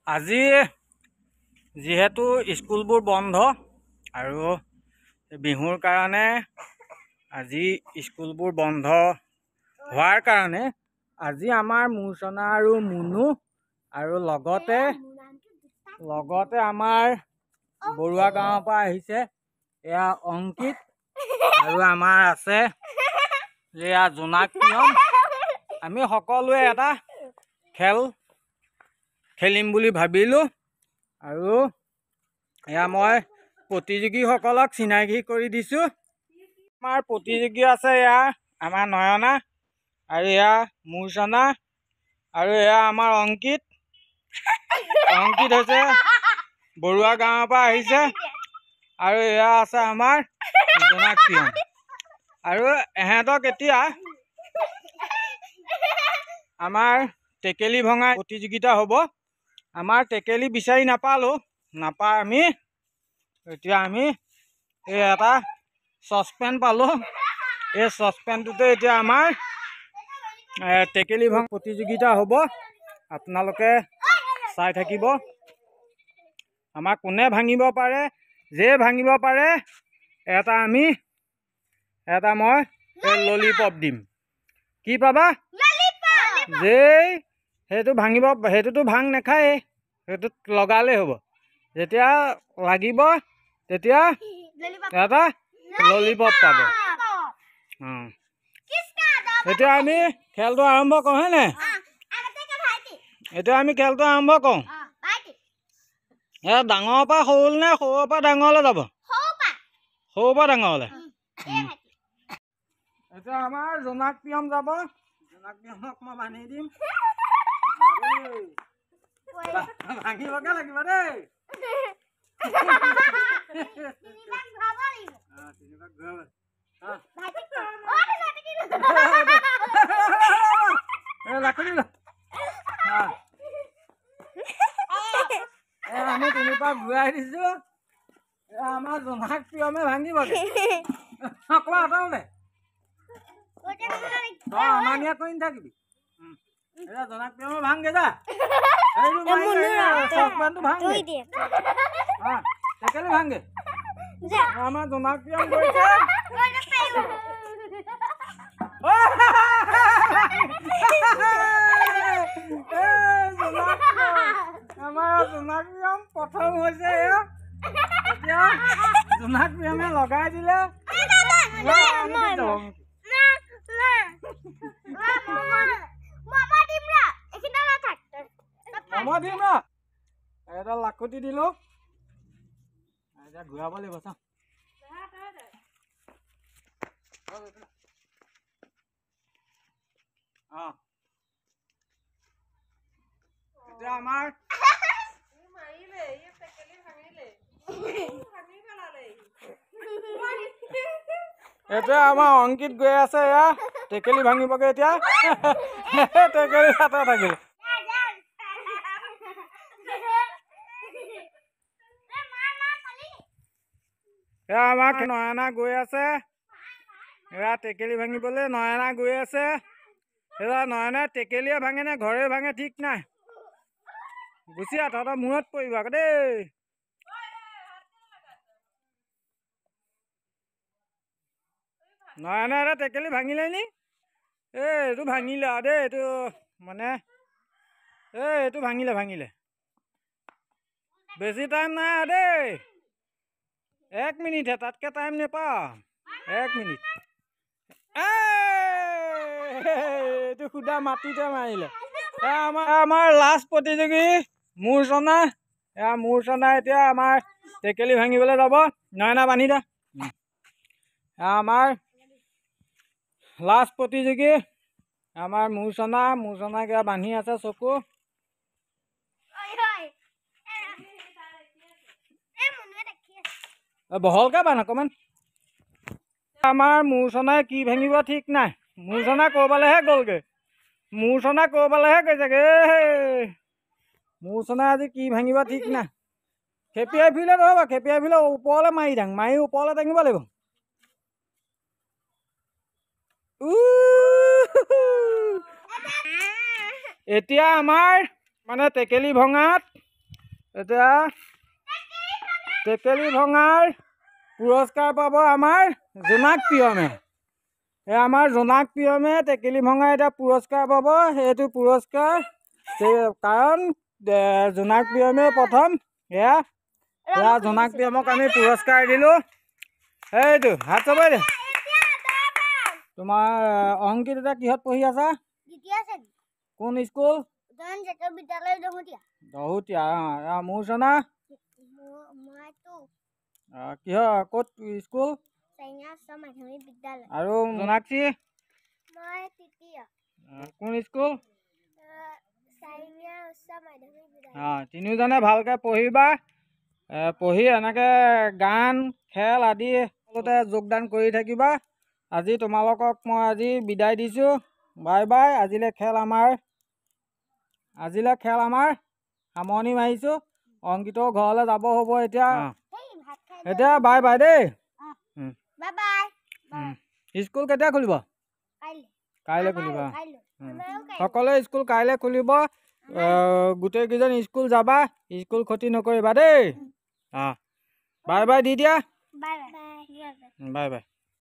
আজি যেহেতু স্কুলবোৰ বন্ধ আৰু বিহুৰ কাৰণে আজি স্কুলবোৰ বন্ধ হোৱাৰ কাৰণে আজি আমাৰ মূৰ্ছনা আৰু মুনু আৰু লগতে আমাৰ বৰুৱা গাঁৱৰ পৰা আহিছে এয়া অংকিত আৰু আমাৰ আছে এয়া জোনাক প্ৰিয়ম। আমি সকলোৱে এটা খেল খেলিম বুলি ভাবিলোঁ আৰু এয়া মই প্ৰতিযোগীসকলক চিনাকি কৰি দিছোঁ। আমাৰ প্ৰতিযোগী আছে এয়া আমাৰ নয়না আৰু এয়া মূৰ্ছনা আৰু এয়া আমাৰ অংকিত হৈছে বৰুৱা গাঁৱৰ পৰা আহিছে আৰু এয়া আছে আমাৰ জোনাক প্ৰিয়ম। আৰু এহেঁতক এতিয়া আমাৰ টেকেলি ভঙা প্ৰতিযোগিতা হ'ব। আমাৰ টেকেলি বিচাৰি নাপায় আমি এতিয়া এই এটা চচপেন পালোঁ। এই চচপেনটোতে এতিয়া আমাৰ টেকেলি ভঙা প্ৰতিযোগিতা হ'ব। আপোনালোকে চাই থাকিব। আমাৰ কোনে ভাঙিব পাৰে, যে ভাঙিব পাৰে এটা মই ললিপপ দিম। কি পাবা? যেই সেইটো ভাঙিব, সেইটোতো ভাং নাখায়, সেইটোত লগালেই হ'ব। যেতিয়া লাগিব তেতিয়া এটা ললিপপ পাব। এতিয়া আমি খেলটো আৰম্ভ কৰোঁ হয়নে? এতিয়া আমি খেলটো আৰম্ভ কৰোঁ। ডাঙৰৰ পৰা সৰুলৈ নে সৰুৰ পৰা ডাঙৰলৈ যাব? সৰুৰ পৰা ডাঙৰলৈ। এতিয়া আমাৰ জোনাক প্ৰিয়ম যাব। জোনাক প্ৰিয়মক মই বান্ধি দিম। ভাঙিবকে লাগিব দেই। আমি তিনিপাক ঘূৰাই দিছোঁ। আমাৰ জোনাক প্ৰিয়মে ভাঙিবগে। অকণমান আঁতৰলে আমাৰ নিয়া কৰি নাথাকিবি। জোনাক প্ৰিয়মে ভাঙগে যা। চচপেনটো ভাঙগে, টেকেলি ভাঙগে। আমাৰ জোনাক প্ৰিয়ম গৈছে। আমাৰ জোনাক প্ৰিয়ম প্ৰথম হৈছে। এতিয়া জোনাক প্ৰিয়মে লগাই দিলে। মই দিম ন এডাল লাখুটি দিলোঁ। এতিয়া ঘূৰাব লাগিব চাওঁ। এতিয়া আমাৰ অংকিত গৈ আছে। এয়া টেকেলি ভাঙিবগে এতিয়া। টেকেলি হাতত থাকিল। এয়া আমাৰ নয়না গৈ আছে। এয়া টেকেলি ভাঙিবলৈ নয়না গৈ আছে। এয়া নয়না টেকেলিয়ে ভাঙে নে ঘৰে ভাঙে ঠিক নাই। গুচি আহ, তহঁতৰ মূৰত পৰিব আকৌ দেই। নয়না এটা টেকেলি ভাঙিলে নি? এইটো ভাঙিলে আৰু দেই। এইটো মানে এইটো ভাঙিলে। বেছি টাইম নাই দেই। 1 মিনিটহে, তাতকৈ টাইম নেপাওঁ। 1 মিনিট। এইটো সুদা মাটিতে মাৰিলে। আমাৰ লাষ্ট প্ৰতিযোগী মূৰ্ছনা। মূৰ্ছনা এতিয়া আমাৰ টেকেলি ভাঙিবলৈ যাব। নয়না বান্ধি দে। আমাৰ লাষ্ট প্ৰতিযোগী আমাৰ মূৰ্ছনা কিবা বান্ধি আছে চকু। বহলকে বান্ধ অকণমান। আমাৰ মূৰ্ছনাই কি ভাঙিব ঠিক নাই। মূৰ্ছনা ক'ৰবালৈহে গ'লগৈ। গৈছেগৈ। মূৰ্ছনা আজি কি ভাঙিব ঠিক নাই। খেপিয়াই ফুৰিলে নহ'ব। খেপিয়াই ফুৰিলে ওপৰলৈ মাৰি ওপৰলৈ দাঙিব লাগিব। এতিয়া আমাৰ মানে টেকেলি ভঙাত এতিয়া টেকেলি ভঙাৰ পুৰস্কাৰ পাব আমাৰ জোনাক প্ৰিয়মে। এই আমাৰ জোনাক প্ৰিয়মে টেকেলি ভঙা এতিয়া পুৰস্কাৰ পাব। সেইটো পুৰস্কাৰ কাৰণ জোনাক প্ৰিয়মে প্ৰথম এয়া জোনাক প্ৰিয়মক আমি পুৰস্কাৰ দিলোঁ। সেইটো হাত চাবই দে। তোমাৰ অংকিত এতিয়া কিহত পঢ়ি আছা? কোন স্কুল? দহোটীয়া। মোৰ চনা কিহৰ ক'ত স্কুল? আৰু জোনাক্ষী কোন স্কুল? তিনিওজনে ভালকৈ পঢ়িবা। পঢ়ি এনেকৈ গান খেল আদি সকলোতে যোগদান কৰি থাকিবা। আজি তোমালোকক মই আজি বিদায় দিছোঁ। Bye bye. আজিলৈ খেল আমাৰ সামৰণি মাৰিছোঁ। অংকিতৰ ঘৰলৈ যাব হ'ব এতিয়া। বাই বাই দেই। স্কুল কেতিয়া খুলিব? কাইলৈ খুলিব। সকলোৱে স্কুল কাইলৈ খুলিব। গোটেইকেইজন স্কুল যাবা। স্কুল ক্ষতি নকৰিবা দেই। বাই বাই দি দিয়া। Bye bye.